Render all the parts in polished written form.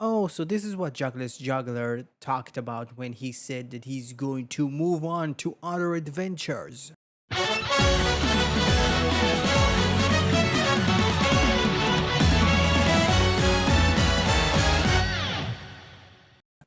Oh, so this is what Juggler's Juggler talked about when he said that he's going to move on to other adventures.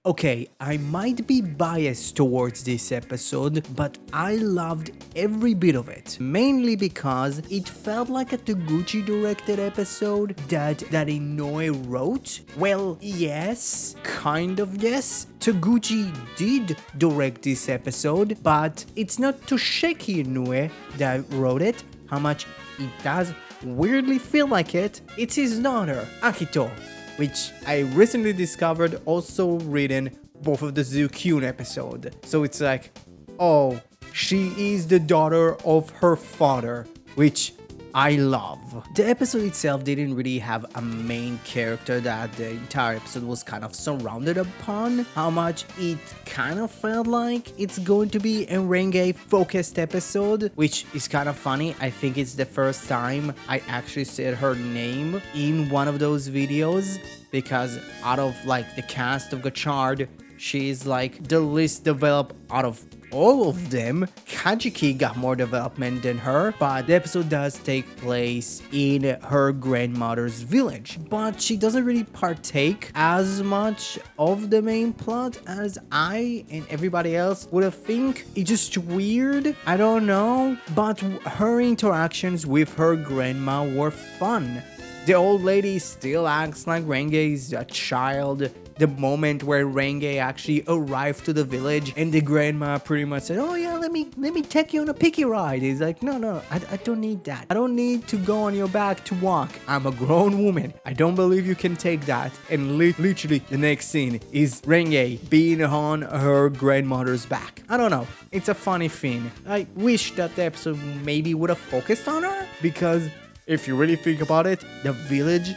Okay, I might be biased towards this episode, but I loved every bit of it. Mainly because it felt like a Taguchi directed episode that Inoue wrote. Well, yes, kind of yes. Taguchi did direct this episode, but it's not Toshiki Inoue that wrote it. How much it does weirdly feel like it. It's his daughter, Akito, which I recently discovered also written both of the Zukyun episode. So it's like, oh, she is the daughter of her father, which I love. The episode itself didn't really have a main character that the entire episode was kind of surrounded upon. How much it kind of felt like it's going to be a Renge focused episode, which is kind of funny. I think it's the first time I actually said her name in one of those videos, because out of like the cast of Gotchard, she's like the least developed out of all of them. Kajiki got more development than her, but the episode does take place in her grandmother's village. But she doesn't really partake as much of the main plot as I and everybody else would have think. It's just weird, I don't know, but her interactions with her grandma were fun. The old lady still acts like Renge is a child. The moment where Renge actually arrived to the village and the grandma pretty much said, oh yeah, let me take you on a picky ride. He's like, no, I don't need that. I don't need to go on your back to walk. I'm a grown woman. I don't believe you can take that. And literally the next scene is Renge being on her grandmother's back. I don't know. It's a funny thing. I wish that the episode maybe would have focused on her, because if you really think about it, the village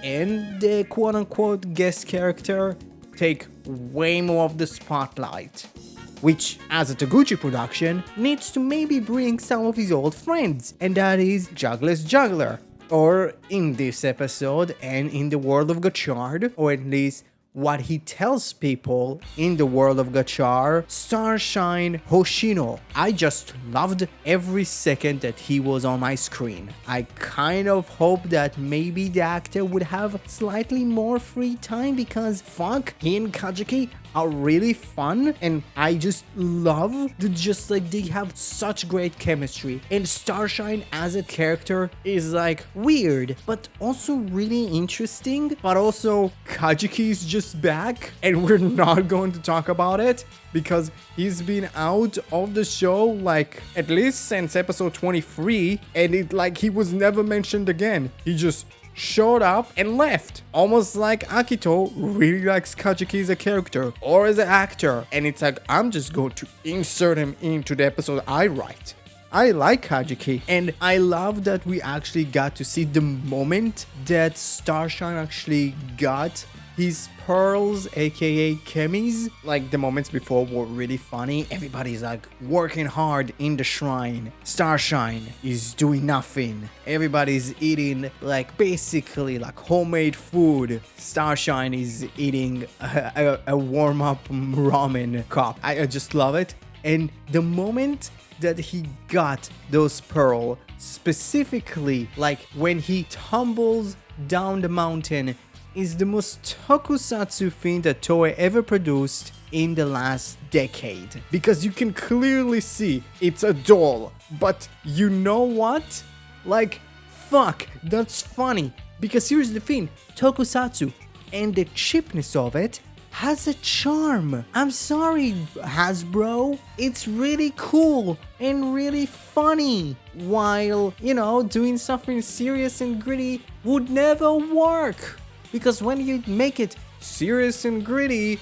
and the quote-unquote guest character take way more of the spotlight, which, as a Taguchi production, needs to maybe bring some of his old friends, and that is Juggler's Juggler, or in this episode and in the world of Gotchard, or at least what he tells people in the world of Gotchard, Starshine Hoshino. I just loved every second that he was on my screen. I kind of hope that maybe the actor would have slightly more free time, because fuck, he and Kajiki are really fun, and I just love that just like they have such great chemistry. And Starshine as a character is like weird, but also really interesting. But also Kajiki is just back, and we're not going to talk about it because he's been out of the show like at least since episode 23, and it like he was never mentioned again. He just showed up and left. Almost like Akito really likes Kajiki as a character or as an actor, and it's like, I'm just going to insert him into the episode I write. I like Kajiki, and I love that we actually got to see the moment that Starshine actually got his pearls, aka Kemis. Like, the moments before were really funny. Everybody's like working hard in the shrine. Starshine is doing nothing. Everybody's eating like basically like homemade food. Starshine is eating a warm-up ramen cup. I just love it. And the moment that he got those pearls, specifically like when he tumbles down the mountain, is the most tokusatsu thing that Toei ever produced in the last decade. Because you can clearly see it's a doll, but you know what? Like, fuck, that's funny. Because here's the thing, tokusatsu and the cheapness of it has a charm. I'm sorry, Hasbro. It's really cool and really funny. While, you know, doing something serious and gritty would never work. Because when you make it serious and gritty,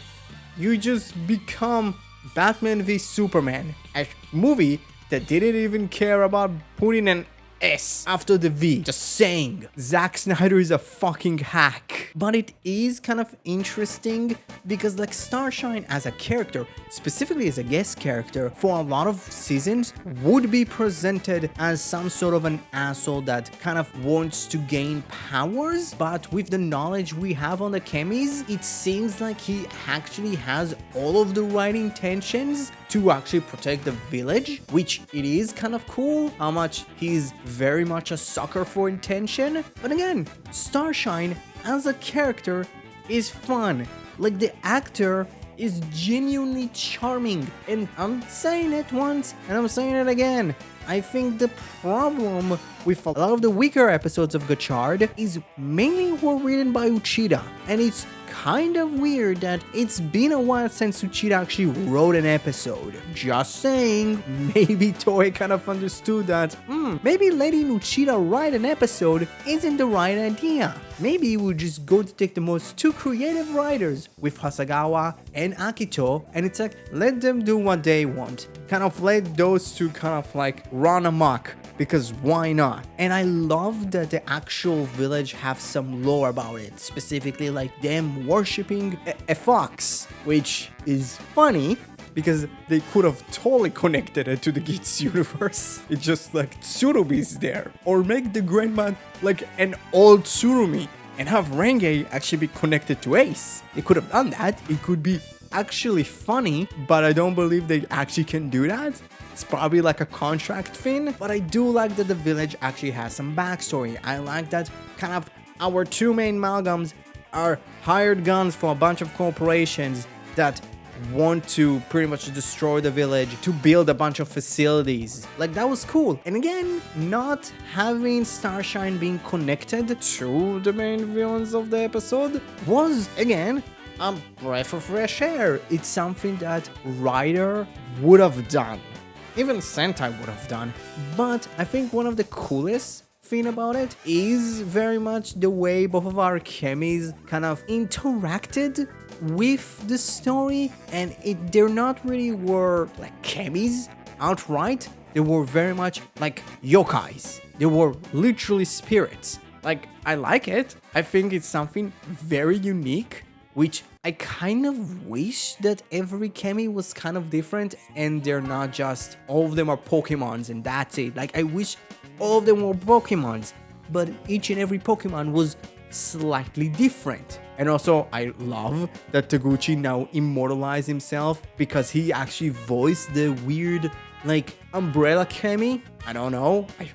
you just become Batman v Superman, a movie that didn't even care about putting an S after the V. Just saying. Zack Snyder is a fucking hack. But it is kind of interesting because like Starshine as a character, specifically as a guest character, for a lot of seasons would be presented as some sort of an asshole that kind of wants to gain powers. But with the knowledge we have on the Kemis, it seems like he actually has all of the right intentions to actually protect the village, which it is kind of cool how much he's very much a sucker for intention. But again, Starshine as a character is fun. Like the actor is genuinely charming, and I'm saying it once and I'm saying it again. I think the problem with a lot of the weaker episodes of Gotchard is mainly were written by Uchida, and it's kind of weird that it's been a while since Uchida actually wrote an episode. Just saying, maybe Toei kind of understood that, maybe letting Uchida write an episode isn't the right idea. Maybe we'll just go to take the most two creative writers with Hasagawa and Akito, and it's like, let them do what they want. Kind of let those two kind of like run amok, because why not? And I love that the actual village have some lore about it, specifically like them worshipping a fox, which is funny because they could have totally connected it to the Gits universe. It's just like Tsurumi's there, or make the grandma like an old Tsurumi and have Renge actually be connected to Ace. They could have done that. It could be actually funny, but I don't believe they actually can do that. It's probably like a contract thing, but I do like that the village actually has some backstory. I like that kind of our two main amalgams are hired guns for a bunch of corporations that want to pretty much destroy the village to build a bunch of facilities. Like, that was cool. And again, not having Starshine being connected to the main villains of the episode was, again, a breath of fresh air. It's something that Rider would have done. Even Sentai would have done. But I think one of the coolest thing about it is very much the way both of our Kemis kind of interacted with the story, and they're not really were like Kemis outright. They were very much like yokais. They were literally spirits. Like, I like it. I think it's something very unique, which I kind of wish that every Kemi was kind of different and they're not just all of them are Pokemons and that's it. Like, I wish all of them were Pokemons, but each and every Pokemon was slightly different. And also, I love that Taguchi now immortalized himself because he actually voiced the weird, like, umbrella Kemi. I don't know. I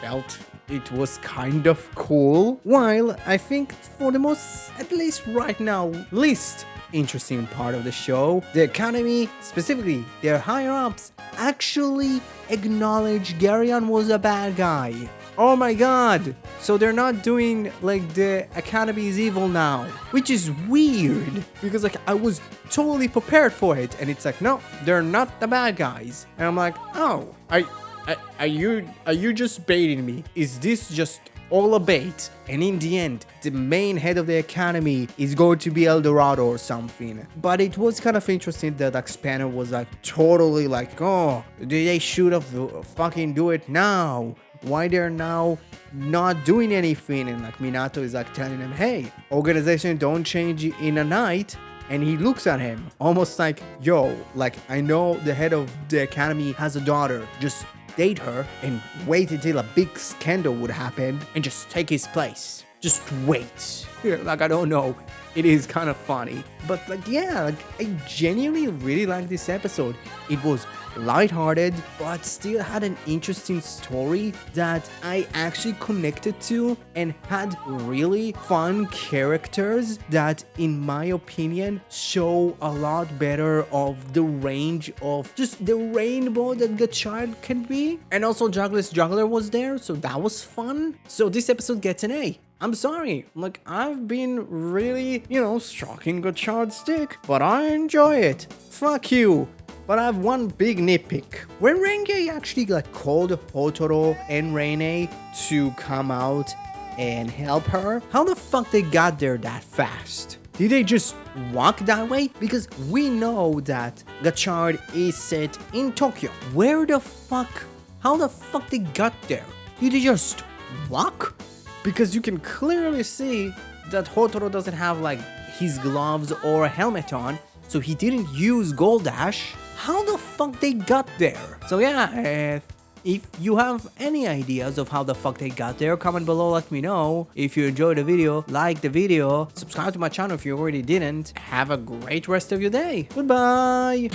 felt it was kind of cool. While I think for the most, at least right now, least interesting part of the show, the Academy, specifically their higher-ups, actually acknowledge Garyon was a bad guy. Oh my god! So they're not doing like the Academy is evil now, which is weird because like I was totally prepared for it, and it's like, no, they're not the bad guys, and I'm like, oh, are you just baiting me? Is this just all a bait? And in the end, the main head of the Academy is going to be El Dorado or something. But it was kind of interesting that Expander was like totally like, oh, they should have fucking do it now. Why they're now not doing anything? And like Minato is like telling him, hey, organization don't change in a night. And he looks at him almost like, yo, like, I know the head of the Academy has a daughter, just date her and wait until a big scandal would happen and just take his place. Just wait. Like, I don't know. It is kind of funny. But like, yeah, like, I genuinely really like this episode. It was lighthearted, but still had an interesting story that I actually connected to and had really fun characters that, in my opinion, show a lot better of the range of just the rainbow that Gotchard can be. And also Juggler's Juggler was there, so that was fun. So this episode gets an A. I'm sorry, like, I've been really, stroking Gotchard's dick, but I enjoy it. Fuck you. But I have one big nitpick. When Renge actually called Hotoro and Reine to come out and help her, how the fuck they got there that fast? Did they just walk that way? Because we know that Gotchard is set in Tokyo. How the fuck they got there? Did he just walk? Because you can clearly see that Hotoro doesn't have like his gloves or helmet on, so he didn't use Gold Dash. How the fuck they got there? So yeah, if you have any ideas of how the fuck they got there, comment below, let me know. If you enjoyed the video, like the video, subscribe to my channel if you already didn't. Have a great rest of your day. Goodbye!